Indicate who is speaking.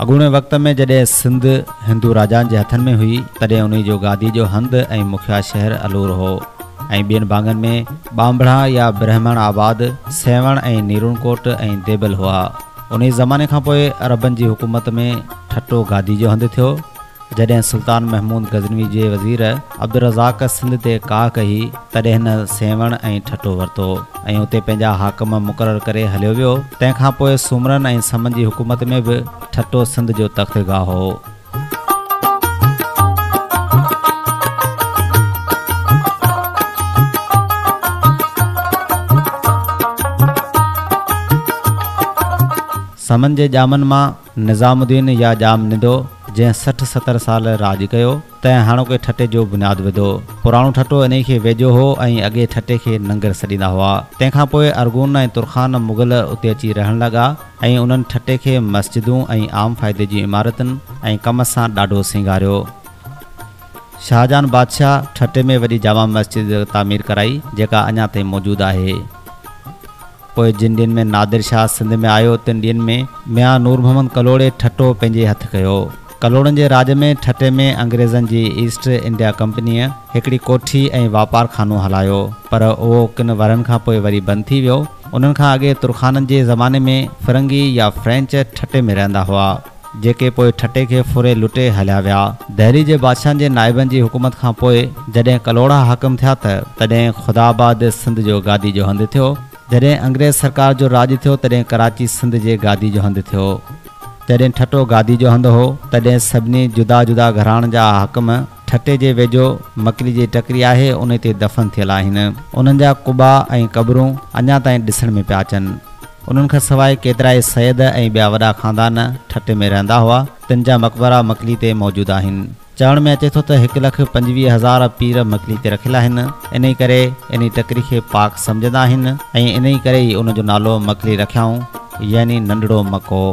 Speaker 1: अॻूणे वक़्त में जॾहिं सिंध हिंदू राजाउनि जे हथनि में हुई तॾहिं उन जो गादी जो हंधि ऐं मुखिया शहर अलूर हो ऐं ॿियनि भाङनि में बांभड़ा या ब्रह्मण आबाद, सेवण ऐं नीरुणकोट ऐं देबल हुआ। उन ज़माने खां पोइ अरबनि जी हुकूमत में ठट्टो गादी जो हंधि थियो। जॾहिं सुल्तान महमूद गज़नवी जे वज़ीर अब्दुल रज़ाक सिंध ते का कई तॾहिं हिन सेवण ऐं ठट्टो वरितो ऐं उते पंहिंजा हाकम मुक़ररु करे हलियो वियो। तंहिंखां पोइ सुमरन ऐं समन जी हुकूमत में बि ठट्टो सिंध जो तख़्तगाह हो। समन जे जामनि मां निज़ामुद्दीन या जाम निदो जंहिं 60-70 साल राज कयो तंहिं हाणोके ठट्टे जो बुनियादु विधो। पुराणो ठट्टो इन खे वेझो हो ऐं अॻे ठट्टे खे नंगर सॾींदा हुआ। तंहिंखां पोइ अरगून ऐं तुरखान मुग़ल उते अची रहण लॻा ऐं उन्हनि ठट्टे खे मस्जिदूं ऐं आम फ़ाइदे जी इमारतुनि ऐं कम सां ॾाढो सिंगारियो। शाहजहान बादशाह ठट्टे में वॾी जामा मस्जिद तामीर कराई जेका अञा ताईं मौजूदु आहे। पोइ जिन ॾींहनि में नादिर शाह सिंध में आयो तिन ॾींहनि में मियां नूर मोहम्मद कलोड़े ठट्टो पंहिंजे हथ कयो। कलोड़नि जे राज में ठट्टे में अंग्रेज़नि जी ईस्ट इंडिया कंपनीअ हिकिड़ी कोठी ऐं वापार खानो हलायो, पर उहो किन वरनि खां पोइ वरी बंदि थी वियो। उन्हनि खां अॻे तुरखाननि जे ज़माने में फिरंगी या फ्रेंच ठट्टे में रहंदा हुआ जेके पोइ ठट्टे खे फुरे लुटे हलिया विया। दहली जे बादशाहनि जे नाइबनि जी हुकूमत खां पोइ जॾहिं कलोड़ा हाकिम थिया तॾहिं ख़ुदाबाद सिंध जो गादी जो हंधि थियो। जॾहिं अंग्रेज़ सरकार जो राज थियो तॾहिं कराची सिंध जे गादी जो हंधि थियो। जॾहिं ठट्टो गादी जो हंधि हो तॾहिं सभिनी जुदा जुदा घराणनि जा हाकिम ठट्टे जे वेझो मकली जी टकरी आहे उन ते दफ़न थियल आहिनि। उन्हनि जा कुबा ऐं क़बरूं अञा ताईं ॾिसण में पिया अचनि। उन्हनि खां सवाइ केतिरा ई सैद ऐं ॿिया वॾा ख़ानदान ठट्टे में रहंदा हुआ। तिन जा मक़बरा मकली ते मौजूदु आहिनि। चवण में अचे थो त 1,25,000 पीर मकली ते रखियल आहिनि। इन करे इन टकरी खे पाक सम्झंदा आहिनि ऐं इन करे ई उन जो नालो मकली रखियाऊं यानी नंढड़ो मको।